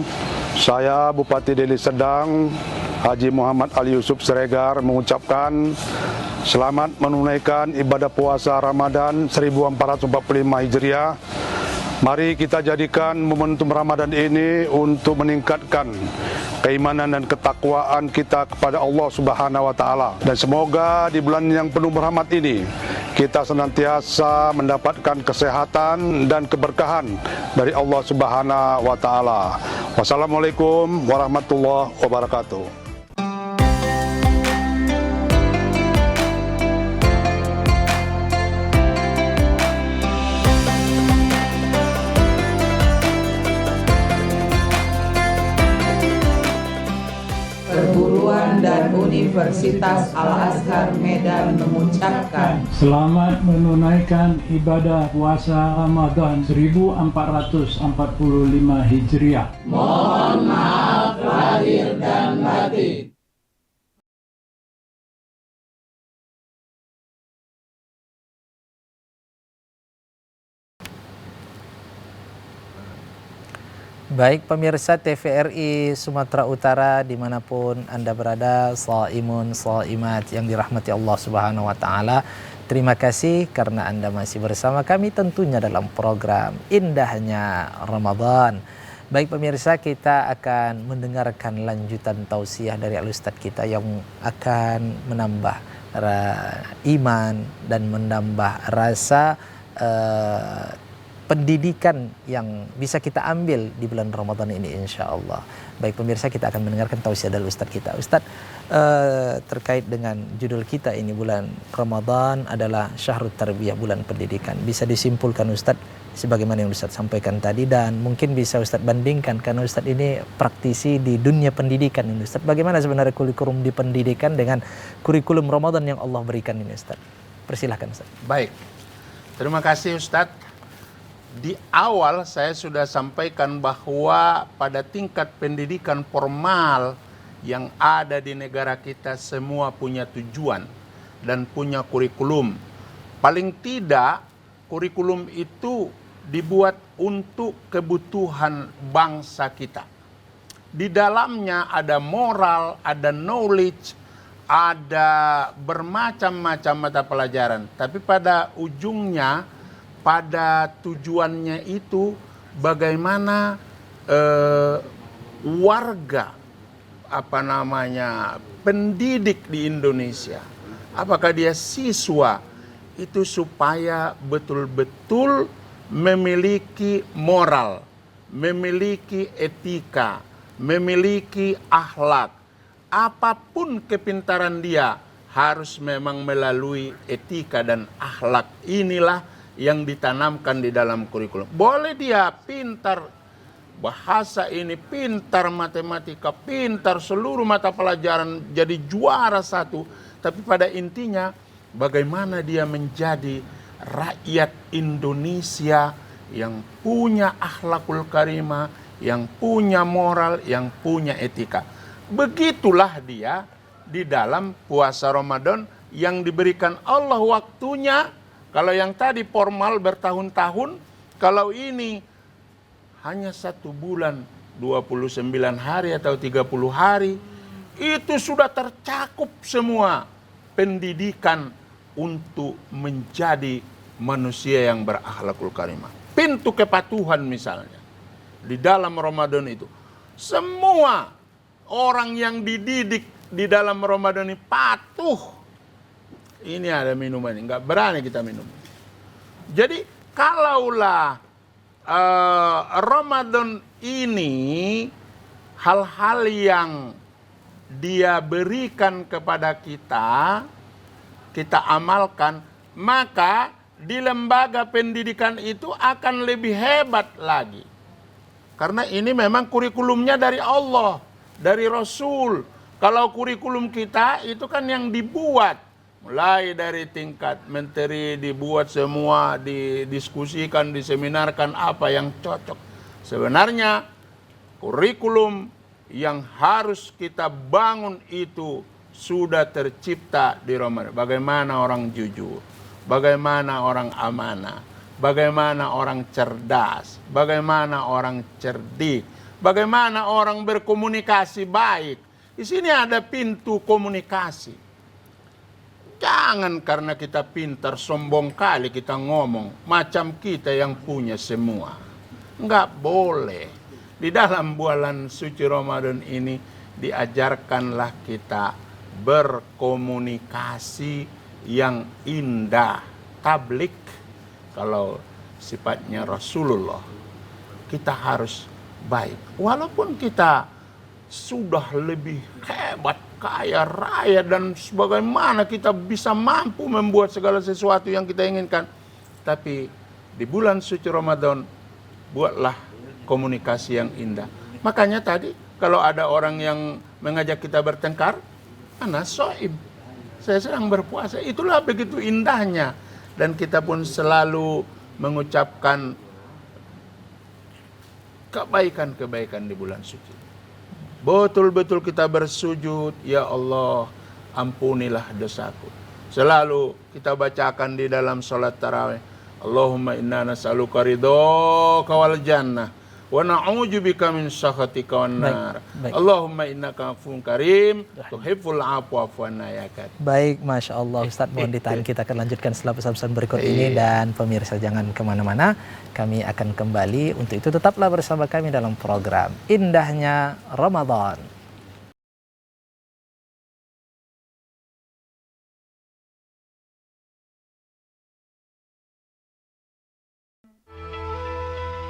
Saya Bupati Deli Serdang, Haji Muhammad Ali Yusuf Siregar mengucapkan selamat menunaikan ibadah puasa Ramadan 1445 Hijriah. Mari kita jadikan momentum Ramadan ini untuk meningkatkan keimanan dan ketakwaan kita kepada Allah Subhanahu wa Ta'ala. Dan semoga di bulan yang penuh rahmat ini kita senantiasa mendapatkan kesehatan dan keberkahan dari Allah Subhanahu wa Ta'ala. Wassalamualaikum warahmatullahi wabarakatuh. Perguruan dan universitas Universitas Al-Azhar Medan mengucapkan selamat menunaikan ibadah puasa Ramadan 1445 Hijriah. Mohon maaf lahir dan batin. Baik pemirsa TVRI Sumatera Utara dimanapun Anda berada, shaimun shaimat yang dirahmati Allah Subhanahu wa Ta'ala, terima kasih karena Anda masih bersama kami tentunya dalam program Indahnya Ramadan. Baik pemirsa, kita akan mendengarkan lanjutan tausiah dari Al-Ustadz kita yang akan menambah iman dan menambah rasa pendidikan yang bisa kita ambil di bulan Ramadan ini insya Allah. Baik pemirsa, kita akan mendengarkan tausiah dari Ustadz kita. Ustadz, terkait dengan judul kita ini, bulan Ramadan adalah Syahrut Tarbiyah, bulan pendidikan. Bisa disimpulkan Ustadz sebagaimana yang Ustadz sampaikan tadi, dan mungkin bisa Ustadz bandingkan karena Ustadz ini praktisi di dunia pendidikan ini Ustadz. Bagaimana sebenarnya kurikulum di pendidikan dengan kurikulum Ramadan yang Allah berikan ini Ustadz? Persilahkan Ustadz. Baik, terima kasih Ustadz. Di awal saya sudah sampaikan bahwa pada tingkat pendidikan formal yang ada di negara kita semua punya tujuan dan punya kurikulum. Paling tidak kurikulum itu dibuat untuk kebutuhan bangsa kita. Di dalamnya ada moral, ada knowledge, ada bermacam-macam mata pelajaran. Tapi pada ujungnya, pada tujuannya itu bagaimana warga pendidik di Indonesia, apakah dia siswa itu supaya betul-betul memiliki moral, memiliki etika, memiliki akhlak. Apapun kepintaran dia harus memang melalui etika dan akhlak. Inilah yang ditanamkan di dalam kurikulum. Boleh dia pintar bahasa ini, pintar matematika, pintar seluruh mata pelajaran, jadi juara satu. Tapi pada intinya bagaimana dia menjadi rakyat Indonesia yang punya akhlakul karimah, yang punya moral, yang punya etika. Begitulah dia di dalam puasa Ramadan yang diberikan Allah waktunya. Kalau yang tadi formal bertahun-tahun, kalau ini hanya 1 bulan, 29 hari atau 30 hari, itu sudah tercakup semua pendidikan untuk menjadi manusia yang berakhlakul karimah. Pintu kepatuhan misalnya, di dalam Ramadan itu, semua orang yang dididik di dalam Ramadan ini patuh. Ini ada minuman, nggak berani kita minum. Jadi kalaulah Ramadan ini hal-hal yang dia berikan kepada kita, kita amalkan, maka di lembaga pendidikan itu akan lebih hebat lagi. Karena ini memang kurikulumnya dari Allah, dari Rasul. Kalau kurikulum kita itu kan yang dibuat. Mulai dari tingkat menteri dibuat semua, didiskusikan, diseminarkan apa yang cocok. Sebenarnya kurikulum yang harus kita bangun itu sudah tercipta di Ramadan. Bagaimana orang jujur, bagaimana orang amanah, bagaimana orang cerdas, bagaimana orang cerdik, bagaimana orang berkomunikasi baik. Di sini ada pintu komunikasi. Jangan karena kita pintar sombong kali kita ngomong macam kita yang punya semua. Enggak boleh. Di dalam bulan suci Ramadan ini diajarkanlah kita berkomunikasi yang indah. Tablik kalau sifatnya Rasulullah, kita harus baik. Walaupun kita sudah lebih hebat, kaya raya, dan sebagaimana kita bisa mampu membuat segala sesuatu yang kita inginkan. Tapi di bulan suci Ramadan, buatlah komunikasi yang indah. Makanya tadi kalau ada orang yang mengajak kita bertengkar, ana shaim. Saya sedang berpuasa. Itulah begitu indahnya. Dan kita pun selalu mengucapkan kebaikan-kebaikan di bulan suci. Betul-betul kita bersujud, ya Allah, ampunilah dosaku. Selalu kita bacakan di dalam salat tarawih, Allahumma inna nas'aluka ridhaka wal jannah wa na'udzubika min sakhatika wan nar. Allahumma innaka afuwun karim tuhibbul afwa fa'fu anna ya karim. Baik, Masya Allah Ustadz, mohon ditahan, kita akan lanjutkan setelah pesan-pesan berikut ini. Dan pemirsa jangan kemana-mana, kami akan kembali. Untuk itu tetaplah bersama kami dalam program Indahnya Ramadan.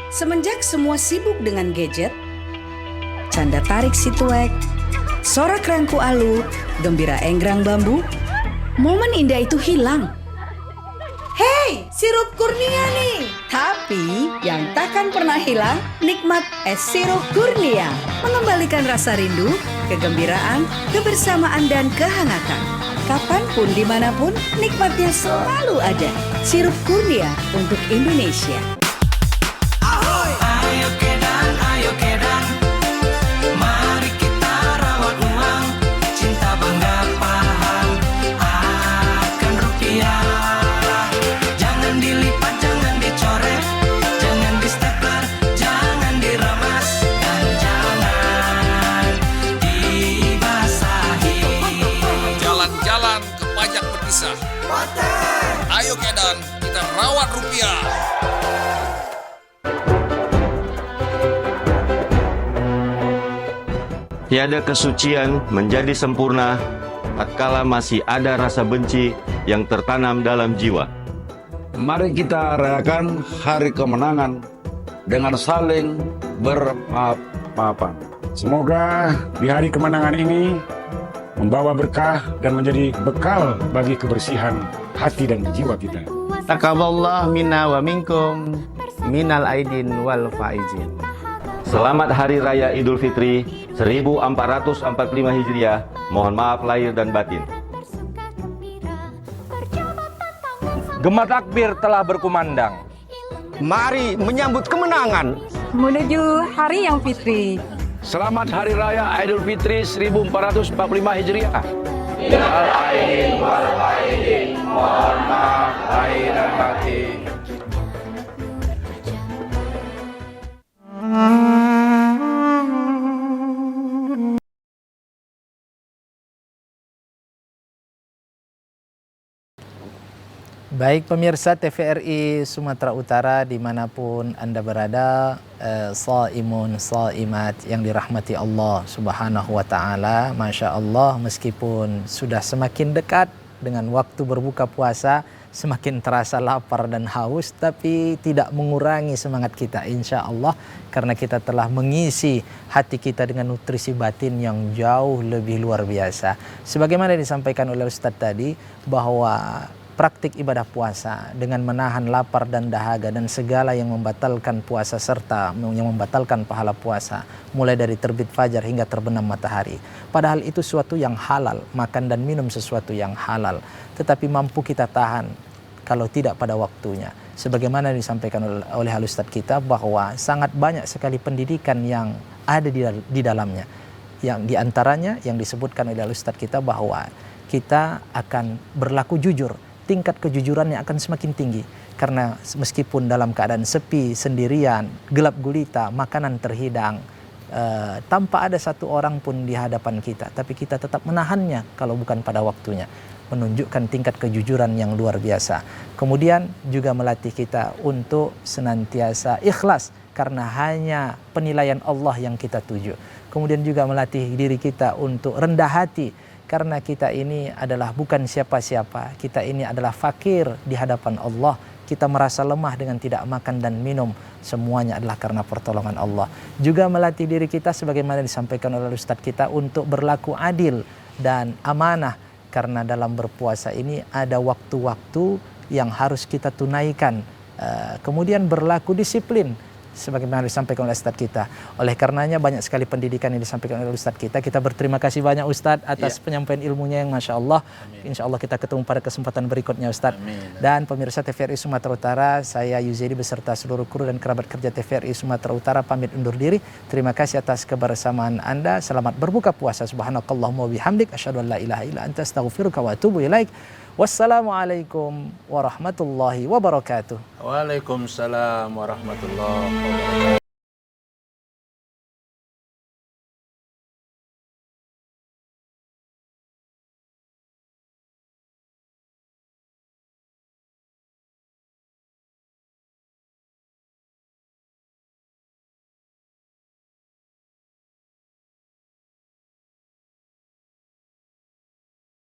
Semenjak semua sibuk dengan gadget, canda tarik si tuek, sorak rangku alu, gembira enggrang bambu, momen indah itu hilang. Hei, sirup kurnia nih! Tapi yang takkan pernah hilang, nikmat es sirup kurnia. Mengembalikan rasa rindu, kegembiraan, kebersamaan, dan kehangatan. Kapanpun, dimanapun, nikmatnya selalu ada. Sirup kurnia untuk Indonesia. Ayo Kedan, mari kita rawat uang, cinta bangga paham akan rupiah. Jangan dilipat, jangan dicoret, jangan di stapler, jangan diramas, dan jangan dibasahi. Jalan-jalan ke pajak berpisah. Ayo Kedan, kita rawat rupiah. Tiada kesucian menjadi sempurna tatkala masih ada rasa benci yang tertanam dalam jiwa. Mari kita rayakan hari kemenangan dengan saling bermaaf-maafan. Semoga di hari kemenangan ini membawa berkah dan menjadi bekal bagi kebersihan hati dan jiwa kita. Taqabbalallahu minna wa minkum minal aidin wal faizin. Selamat Hari Raya Idul Fitri 1445 Hijriah. Mohon maaf lahir dan batin. Gema takbir telah berkumandang. Mari menyambut kemenangan menuju Hari yang Fitri. Selamat Hari Raya Idul Fitri 1445 Hijriah. Minal aidin wal faizin. Mohon maaf lahir dan batin. Baik pemirsa TVRI Sumatera Utara dimanapun Anda berada, shaimun shaimat yang dirahmati Allah Subhanahu wa Ta'ala. Masya Allah, meskipun sudah semakin dekat dengan waktu berbuka puasa, semakin terasa lapar dan haus, tapi tidak mengurangi semangat kita insya Allah, karena kita telah mengisi hati kita dengan nutrisi batin yang jauh lebih luar biasa. Sebagaimana disampaikan oleh Ustadz tadi, bahwa praktik ibadah puasa dengan menahan lapar dan dahaga dan segala yang membatalkan puasa serta yang membatalkan pahala puasa, mulai dari terbit fajar hingga terbenam matahari. Padahal itu suatu yang halal, makan dan minum sesuatu yang halal, tetapi mampu kita tahan kalau tidak pada waktunya. Sebagaimana disampaikan oleh Ustadz kita, bahwa sangat banyak sekali pendidikan yang ada di dalamnya. Yang diantaranya yang disebutkan oleh Ustadz kita, bahwa kita akan berlaku jujur. Tingkat kejujurannya akan semakin tinggi, karena meskipun dalam keadaan sepi, sendirian, gelap gulita, makanan terhidang, tanpa ada satu orang pun di hadapan kita, tapi kita tetap menahannya kalau bukan pada waktunya, menunjukkan tingkat kejujuran yang luar biasa. Kemudian juga melatih kita untuk senantiasa ikhlas, karena hanya penilaian Allah yang kita tuju. Kemudian juga melatih diri kita untuk rendah hati, karena kita ini adalah bukan siapa-siapa, kita ini adalah fakir di hadapan Allah. Kita merasa lemah dengan tidak makan dan minum, semuanya adalah karena pertolongan Allah. Juga melatih diri kita sebagaimana disampaikan oleh Ustadz kita untuk berlaku adil dan amanah, karena dalam berpuasa ini ada waktu-waktu yang harus kita tunaikan. Kemudian berlaku disiplin, sebagaimana disampaikan oleh Ustadz kita. Oleh karenanya banyak sekali pendidikan yang disampaikan oleh Ustadz kita. Kita berterima kasih banyak Ustadz atas penyampaian ilmunya yang Masya Allah. Insya Allah kita ketemu pada kesempatan berikutnya Ustadz. Dan pemirsa TVRI Sumatera Utara, saya Yuzedi beserta seluruh kru dan kerabat kerja TVRI Sumatera Utara pamit undur diri. Terima kasih atas kebersamaan Anda. Selamat berbuka puasa. Subhanakallahumma wa bihamdik. Asyhadu an la ilaha illa anta astaghfiruka wa atubu ilaik. Wassalamualaikum warahmatullahi wabarakatuh. Waalaikumsalam warahmatullahi wabarakatuh.